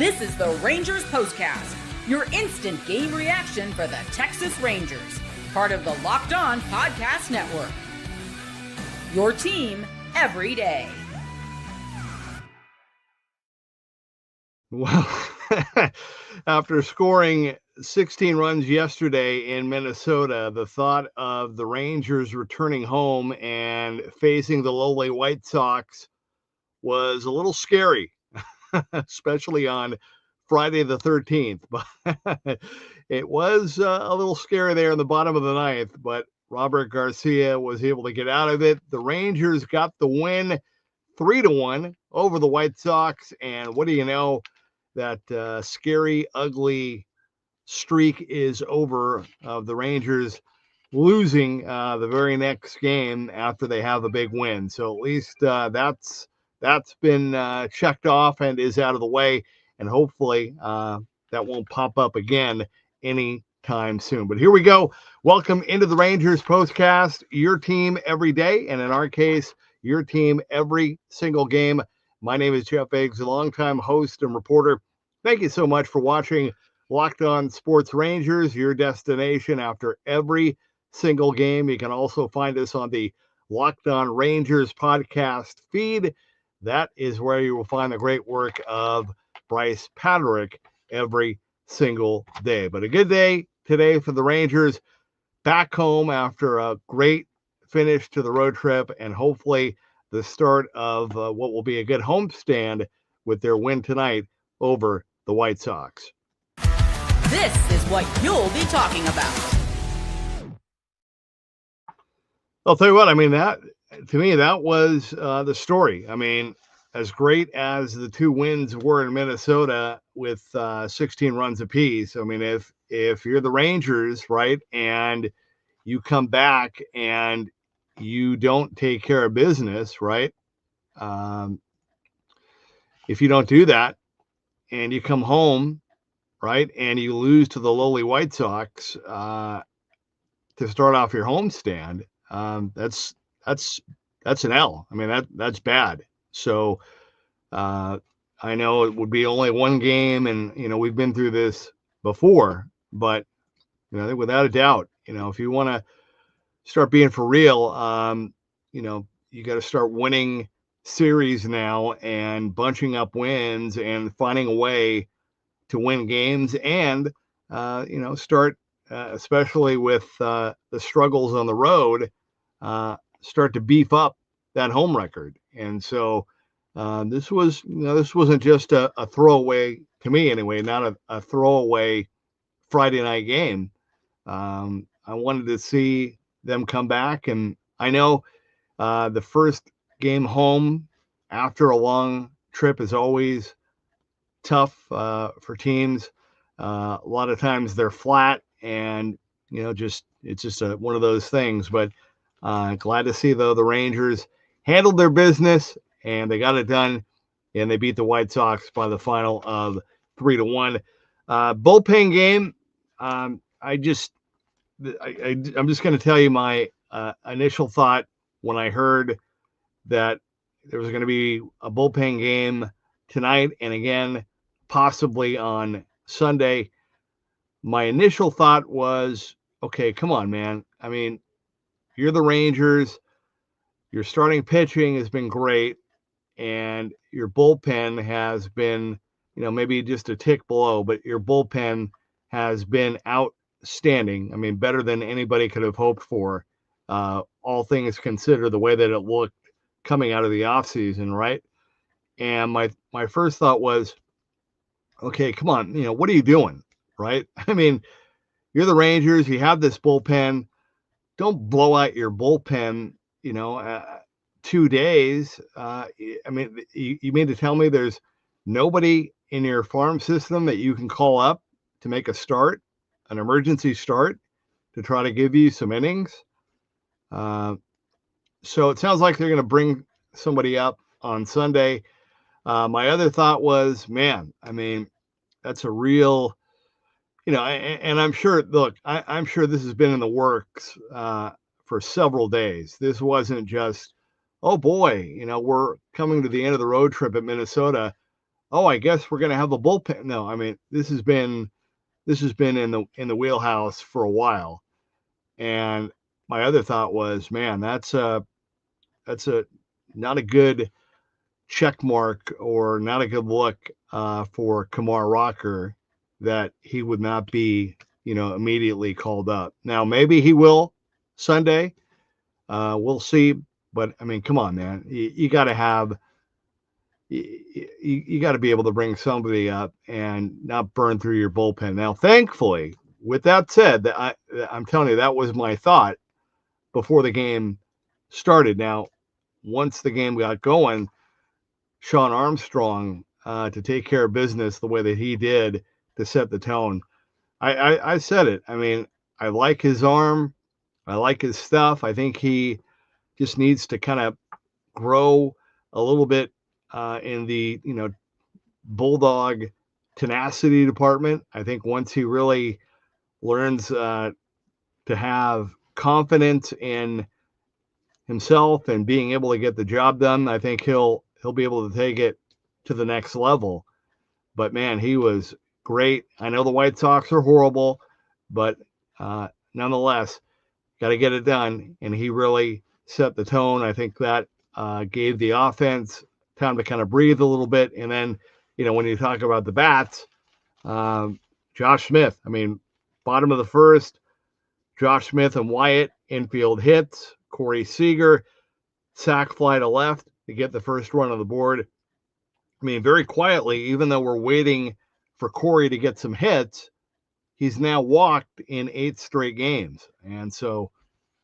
This is the Rangers Postcast, your instant game reaction for the Texas Rangers, part of the Locked On Podcast Network. Your team every day. Well, after scoring 16 runs yesterday in Minnesota, the thought of the Rangers returning home and facing the lowly White Sox was a little scary, especially on Friday the 13th. But it was a little scary there in the bottom of the ninth, but Robert Garcia was able to get out of it. The Rangers got the win 3-1 over the White Sox, and what do you know? That scary, ugly streak is over of the Rangers losing the very next game after they have a big win. So at least that's been checked off and is out of the way, and hopefully that won't pop up again anytime soon. But here we go. Welcome into the Rangers Postcast, your team every day, and in our case, your team every single game. My name is Jeff Eggs, a longtime host and reporter. Thank you so much for watching Locked On Sports Rangers, your destination after every single game. You can also find us on the Locked On Rangers podcast feed. That is where you will find the great work of Bryce Patrick every single day. But a good day today for the Rangers, back home after a great finish to the road trip, and hopefully the start of what will be a good homestand with their win tonight over the White Sox. This is what you'll be talking about. I'll tell you what, I mean, that to me, that was the story. I mean, as great as the two wins were in Minnesota with 16 runs apiece, I mean, if you're the Rangers, right, and you come back and you don't take care of business, right? If you don't do that and you come home, right, and you lose to the lowly White Sox to start off your homestand, that's an L. I mean, that's bad. So I know it would be only one game, and we've been through this before, but without a doubt, if you want to start being for real, you got to start winning series now and bunching up wins and finding a way to win games and, start, especially with the struggles on the road, start to beef up that home record. And so this wasn't just a throwaway, to me anyway, not a throwaway Friday night game. I wanted to see them come back, and I know the first game home after a long trip is always tough for teams. A lot of times they're flat, and it's just one of those things. But glad to see though the Rangers handled their business and they got it done, and they beat the White Sox by the final of 3-1. Bullpen game. I'm just going to tell you my initial thought when I heard that there was going to be a bullpen game tonight and again possibly on Sunday. My initial thought was, okay, come on, man. I mean, you're the Rangers. Your starting pitching has been great, and your bullpen has been, maybe just a tick below, but your bullpen has been outstanding. I mean, better than anybody could have hoped for, all things considered, the way that it looked coming out of the offseason, right? And my first thought was, okay, come on, what are you doing, right? I mean, you're the Rangers. You have this bullpen. Don't blow out your bullpen, 2 days. I mean, you mean to tell me there's nobody in your farm system that you can call up to make a start, an emergency start, to try to give you some innings? So it sounds like they're going to bring somebody up on Sunday. My other thought was, man, I mean, that's a real, and I'm sure, look, I'm sure this has been in the works for several days. This wasn't just, oh boy, we're coming to the end of the road trip at Minnesota. oh, I guess we're going to have a bullpen. No, I mean, this has been in the wheelhouse for a while. And my other thought was, man, that's a not a good check mark or not a good look for Kumar Rocker that he would not be, immediately called up. Now, maybe he will Sunday. We'll see. But I mean, come on, man. You got to have, you got to be able to bring somebody up and not burn through your bullpen. Now, thankfully, with that said, I'm telling you, that was my thought before the game started. Now, once the game got going, Sean Armstrong to take care of business the way that he did to set the tone. I said it. I mean, I like his arm. I like his stuff. I think he just needs to kind of grow a little bit in the, bulldog tenacity department. I think once he really learns to have confidence in himself and being able to get the job done, I think he'll be able to take it to the next level. But man, he was great. I know the White Sox are horrible, but nonetheless, got to get it done. And he really set the tone. I think that gave the offense time to kind of breathe a little bit. And then, when you talk about the bats, Josh Smith, I mean, bottom of the first, Josh Smith and Wyatt, infield hits. Corey Seager, SAC-FLY to left to get the first run on the board. I mean, very quietly, even though we're waiting for Corey to get some hits, he's now walked in 8 straight games. And so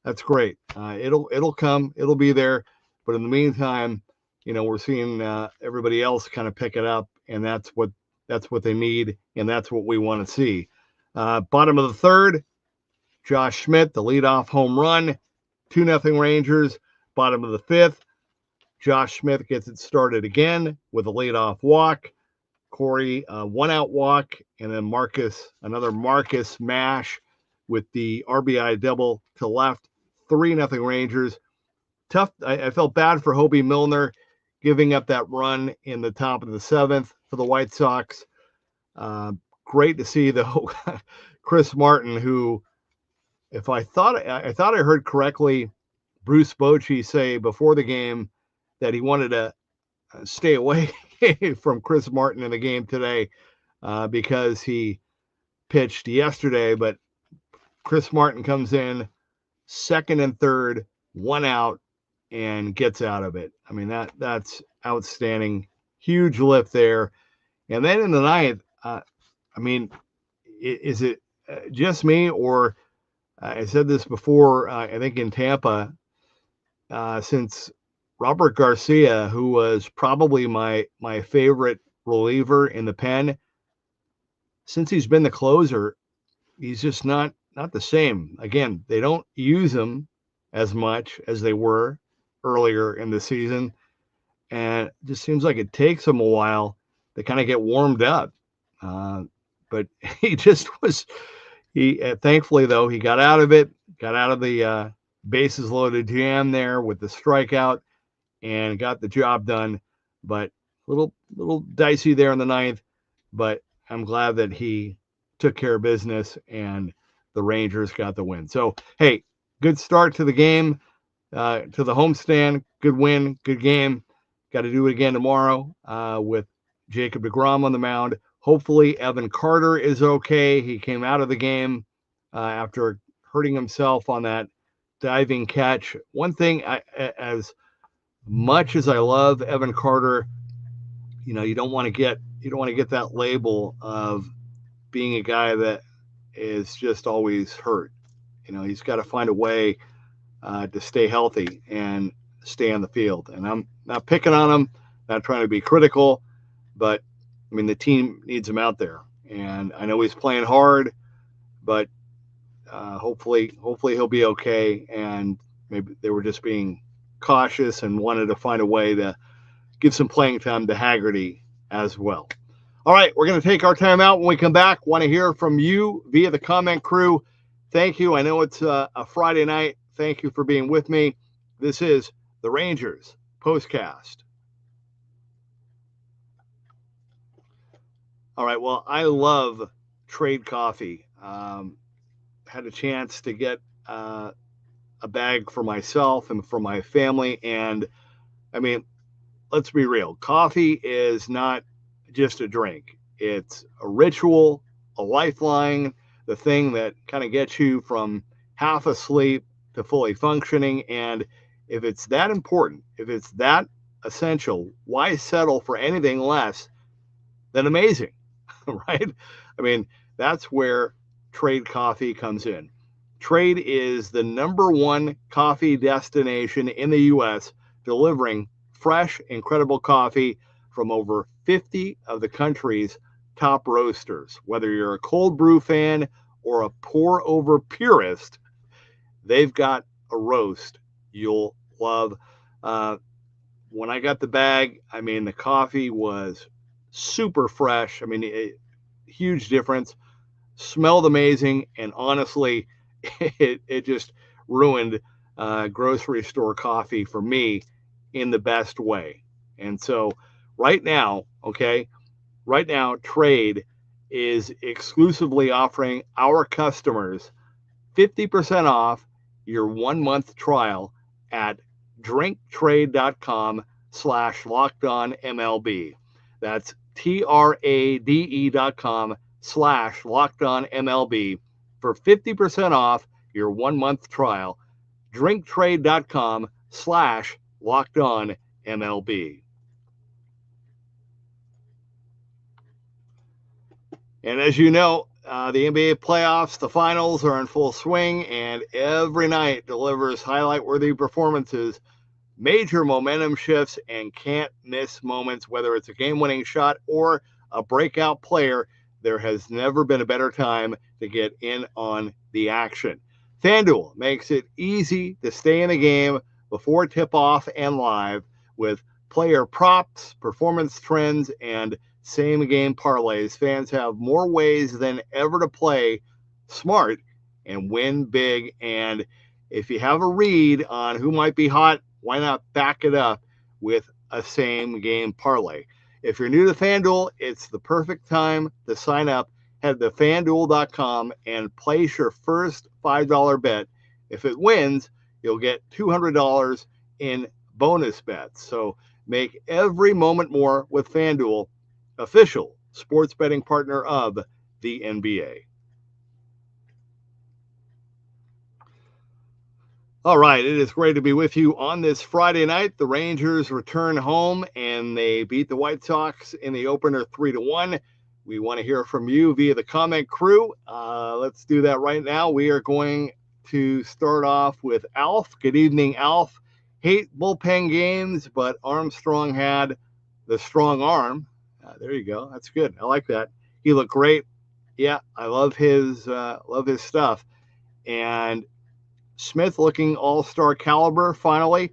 that's great. It'll come. It'll be there. But in the meantime, we're seeing everybody else kind of pick it up, and that's what they need, and that's what we want to see. Bottom of the third, Josh Schmidt, the leadoff home run, 2-0 Rangers. Bottom of the fifth, Josh Smith gets it started again with a leadoff walk. Corey, 1-out walk, and then another Marcus mash with the RBI double to left. 3-0 Rangers. Tough. I felt bad for Hobie Milner giving up that run in the top of the 7th for the White Sox. Great to see, though, Chris Martin, who, if I thought I heard correctly, Bruce Bochy say before the game that he wanted to stay away from Chris Martin in the game today because he pitched yesterday. But Chris Martin comes in second and third, 1 out, and gets out of it. I mean, that's outstanding. Huge lift there. And then in the ninth, I mean, is it just me, or I said this before, I think in Tampa, since Robert Garcia, who was probably my favorite reliever in the pen, since he's been the closer, he's just not the same. Again, they don't use him as much as they were earlier in the season, and it just seems like it takes him a while to kind of get warmed up. But he just was. Thankfully, though, he got out of it, got out of the bases loaded jam there with the strikeout, and got the job done. But little dicey there in the ninth, but I'm glad that he took care of business and the Rangers got the win. So, hey, good start to the game, to the homestand. Good win, good game. Got to do it again tomorrow with Jacob deGrom on the mound. Hopefully, Evan Carter is okay. He came out of the game after hurting himself on that diving catch. One thing, as much as I love Evan Carter, you don't want to get that label of being a guy that is just always hurt. He's got to find a way to stay healthy and stay on the field. And I'm not picking on him, not trying to be critical, but I mean, the team needs him out there. And I know he's playing hard, but hopefully he'll be okay. And maybe they were just being cautious and wanted to find a way to give some playing time to Haggerty as well. All right, we're going to take our time out. When we come back, want to hear from you via the comment crew. Thank you. I know it's a Friday night. Thank you for being with me. This is the Rangers Postcast. All right. Well, I love Trade Coffee. Had a chance to get a bag for myself and for my family. And I mean, let's be real. Coffee is not just a drink. It's a ritual, a lifeline, the thing that kind of gets you from half asleep to fully functioning. And if it's that important, if it's that essential, why settle for anything less than amazing, right? I mean, that's where Trade Coffee comes in. Trade is the #1 coffee destination in the U.S., delivering fresh, incredible coffee from over 50 of the country's top roasters. Whether you're a cold brew fan or a pour over purist, they've got a roast you'll love. When I got the bag, I mean, the coffee was super fresh. I mean, huge difference. Smelled amazing, and honestly, it just ruined grocery store coffee for me in the best way. And so, right now, Trade is exclusively offering our customers 50% off your 1 month trial at drinktrade.com/lockedonmlb. That's TRADE.com/lockedonmlb for 50% off your 1 month trial. drinktrade.com/lockedonmlb. And as you know, the NBA playoffs, the finals are in full swing, and every night delivers highlight-worthy performances, major momentum shifts, and can't-miss moments. Whether it's a game-winning shot or a breakout player, there has never been a better time to get in on the action. FanDuel makes it easy to stay in the game before tip-off and live with player props, performance trends, and same-game parlays. Fans have more ways than ever to play smart and win big. And if you have a read on who might be hot, why not back it up with a same-game parlay? If you're new to FanDuel, it's the perfect time to sign up. Head to FanDuel.com and place your first $5 bet. If it wins, you'll get $200 in bonus bets. So make every moment more with FanDuel, official sports betting partner of the NBA. All right, it is great to be with you on this Friday night. The Rangers return home and they beat the White Sox in the opener 3-1. We want to hear from you via the comment crew. Let's do that right now. We are going to start off with Alf. Good evening, Alf. Hate bullpen games, but Armstrong had the strong arm. There you go. That's good. I like that. He looked great. Yeah, I love his stuff. And Smith looking all-star caliber finally.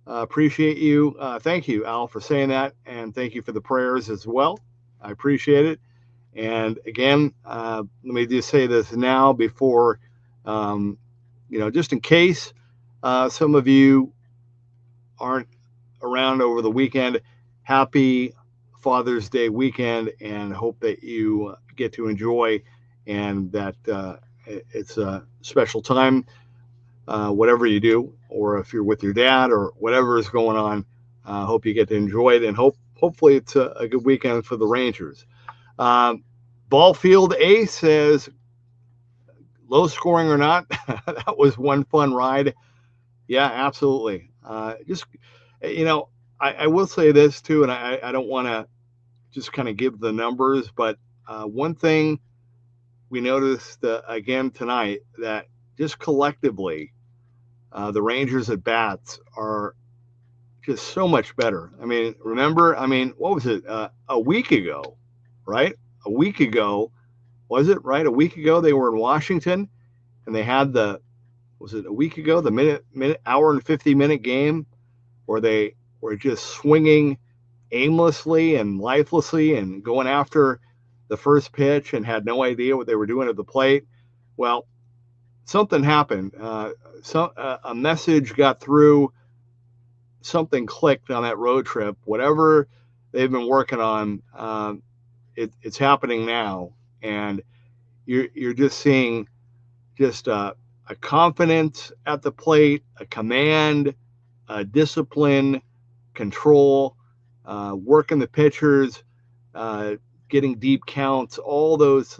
Appreciate you. Thank you, Al, for saying that. And thank you for the prayers as well. I appreciate it. And again, let me just say this now before, just in case some of you aren't around over the weekend, happy Father's Day weekend, and hope that you get to enjoy and that it's a special time. Whatever you do, or if you're with your dad or whatever is going on, hope you get to enjoy it, and hopefully it's a good weekend for the Rangers. Ballfield Ace says, low scoring or not, that was one fun ride. Yeah, absolutely. I will say this too, and I don't want to just kind of give the numbers, but one thing we noticed again tonight, that just collectively, the Rangers at bats are just so much better. I mean, remember, what was it? A week ago, right? A week ago, was it right? A week ago, they were in Washington and they had the hour and 50-minute game where they were just swinging aimlessly and lifelessly and going after the first pitch and had no idea what they were doing at the plate. Well, something happened. A message got through. Something clicked on that road trip. Whatever they've been working on, it's happening now, and you're just seeing just a confidence at the plate, a command, a discipline, control, working the pitchers, getting deep counts, all those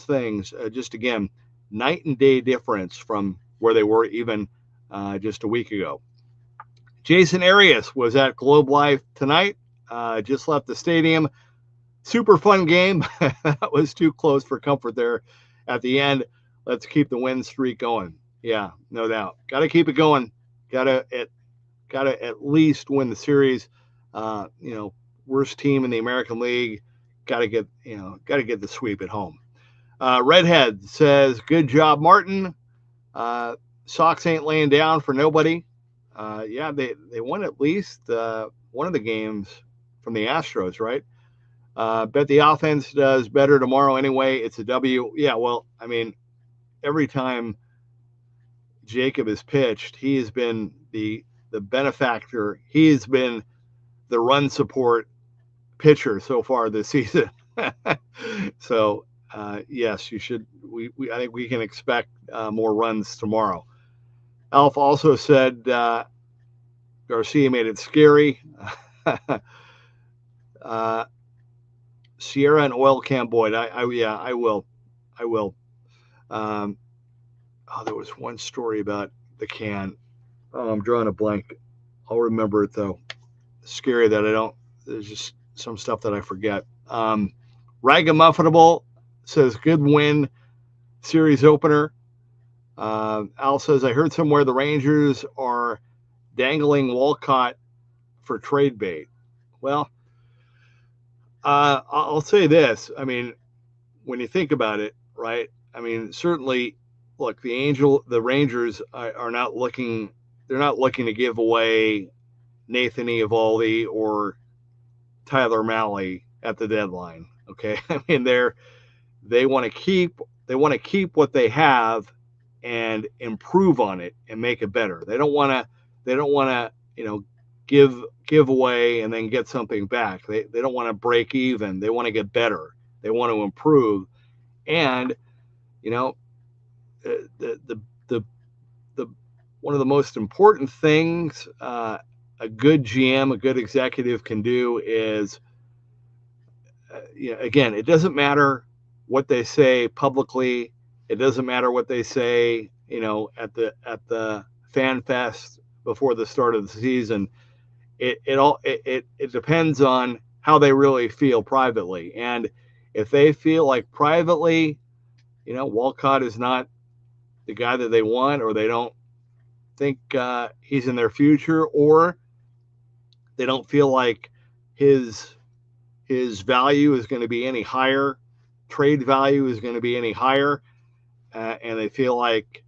things. Just again, night and day difference from where they were even just a week ago. Jason Arias was at Globe Life tonight. Just left the stadium. Super fun game. That was too close for comfort there at the end. Let's keep the win streak going. Yeah, no doubt. Got to keep it going. Got to at least win the series. Worst team in the American League. Got to get the sweep at home. Redhead says, "Good job, Martin. Sox ain't laying down for nobody." Yeah, they won at least one of the games from the Astros, right? Bet the offense does better tomorrow anyway. It's a W. Yeah, well, I mean, every time Jacob has pitched, he has been the benefactor. He has been the run support pitcher so far this season. So yes, you should. I think we can expect more runs tomorrow. Alf also said Garcia made it scary. Sierra and oil can Boyd. I will. There was one story about the can. Oh, I'm drawing a blank. I'll remember it though. Scary that I don't. There's just some stuff that I forget. Ragamuffinable says good win series opener. Al says I heard somewhere the Rangers are dangling Walcott for trade bait. Well, I'll say this. I mean, when you think about it, right? I mean, certainly, look, the Rangers are not looking. They're not looking to give away Nathan Eovaldi or Tyler Mahle at the deadline. Okay, I mean they want to keep what they have and improve on it and make it better. They don't want to give away and then get something back. They don't want to break even. They want to get better. They want to improve. And the one of the most important things a good GM, a good executive can do is again, it doesn't matter what they say publicly. It doesn't matter what they say, at the fan fest before the start of the season. It depends on how they really feel privately. And if they feel like privately, Walcott is not the guy that they want, or they don't think he's in their future, or they don't feel like his value is going to be any higher, trade value is going to be any higher, and they feel like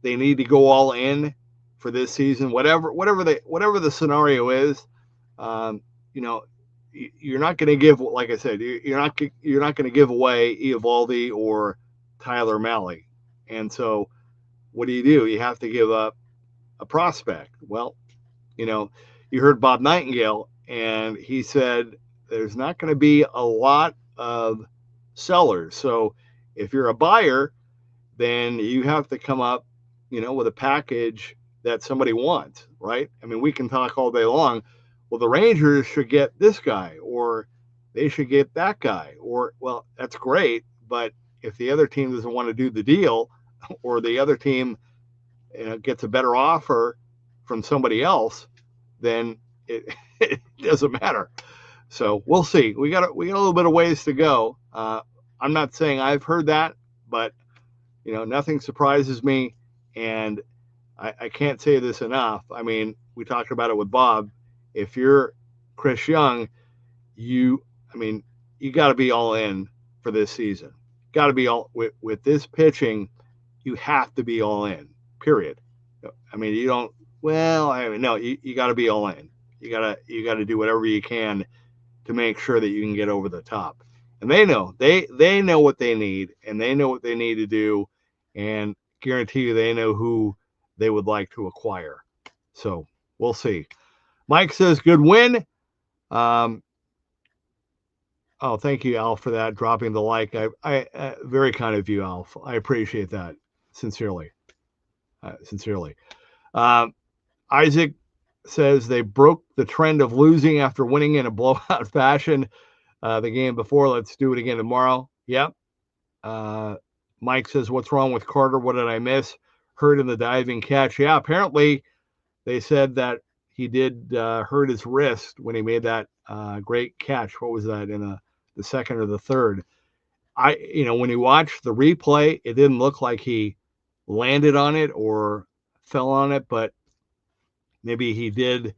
they need to go all in for this season, whatever the scenario is, you're not going to give, like I said, you're not going to give away Eovaldi or Tyler Mahle, and so what do? You have to give up a prospect. Well, you heard Bob Nightingale, and he said there's not going to be a lot of sellers. So if you're a buyer, then you have to come up, with a package that somebody wants, right? I mean, we can talk all day long. Well, the Rangers should get this guy, or they should get that guy, or, well, that's great. But if the other team doesn't want to do the deal, or the other team gets a better offer from somebody else, then it doesn't matter. So we'll see. We got a little bit of ways to go. I'm not saying I've heard that, but nothing surprises me, and I can't say this enough. I mean, we talked about it with Bob. If you're Chris Young, you got to be all in for this season. Got to be all with this pitching. You have to be all in. Period. I mean, you don't. Well, no, you got to be all in. You gotta do whatever you can to make sure that you can get over the top. And they know what they need, and they know what they need to do, and guarantee you they know who they would like to acquire. So we'll see. Mike says good win. Oh, thank you, Alf, for that, dropping the like. I very kind of you, Alf. I appreciate that sincerely. Sincerely. Isaac says they broke the trend of losing after winning in a blowout fashion the game before. Let's do it again tomorrow. Yep. Mike says, what's wrong with Carter? What did I miss? Hurt in the diving catch. Yeah, apparently they said that he did hurt his wrist when he made that great catch. What was that, in the second or the third? When you watch the replay, it didn't look like he landed on it or fell on it, but maybe he did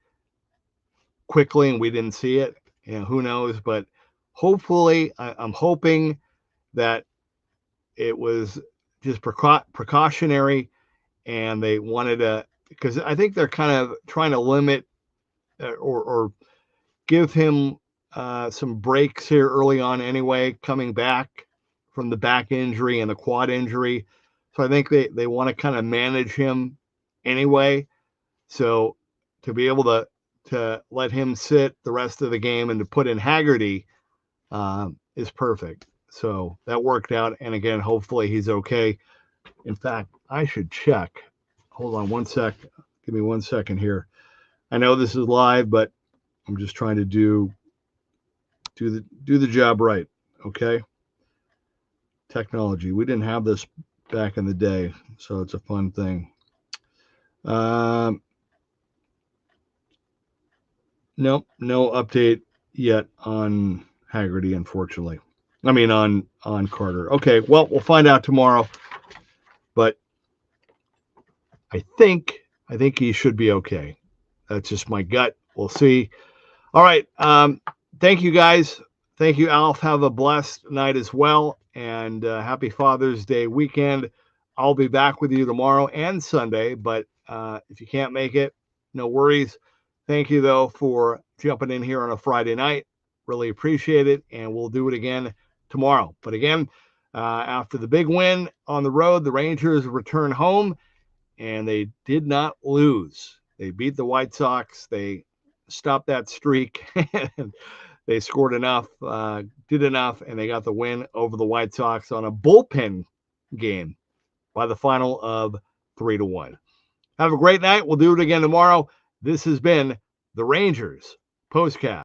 quickly and we didn't see it. Who knows? But hopefully, I'm hoping that it was just precautionary, and they wanted to, because I think they're kind of trying to limit or give him some breaks here early on anyway, coming back from the back injury and the quad injury. So I think they want to kind of manage him anyway. So to be able to let him sit the rest of the game and to put in Haggerty is perfect. So that worked out. And again, hopefully he's okay. In fact, I should check. Hold on one sec. Give me 1 second here. I know this is live, but I'm just trying to do the job right. Okay. Technology. We didn't have this back in the day, so it's a fun thing. Nope, no update yet on Haggerty, unfortunately. I mean on Carter. Okay, well, we'll find out tomorrow. But I think he should be okay. That's just my gut. We'll see. All right. Thank you, guys. Thank you, Alf. Have a blessed night as well. And happy Father's Day weekend. I'll be back with you tomorrow and Sunday. But if you can't make it, no worries. Thank you, though, for jumping in here on a Friday night. Really appreciate it. And we'll do it again tomorrow. But again, after the big win on the road, the Rangers return home, and they did not lose. They beat the White Sox. They stopped that streak. They scored enough, did enough, and they got the win over the White Sox on a bullpen game by the final of 3-1. Have a great night. We'll do it again tomorrow. This has been the Rangers POSTCAST.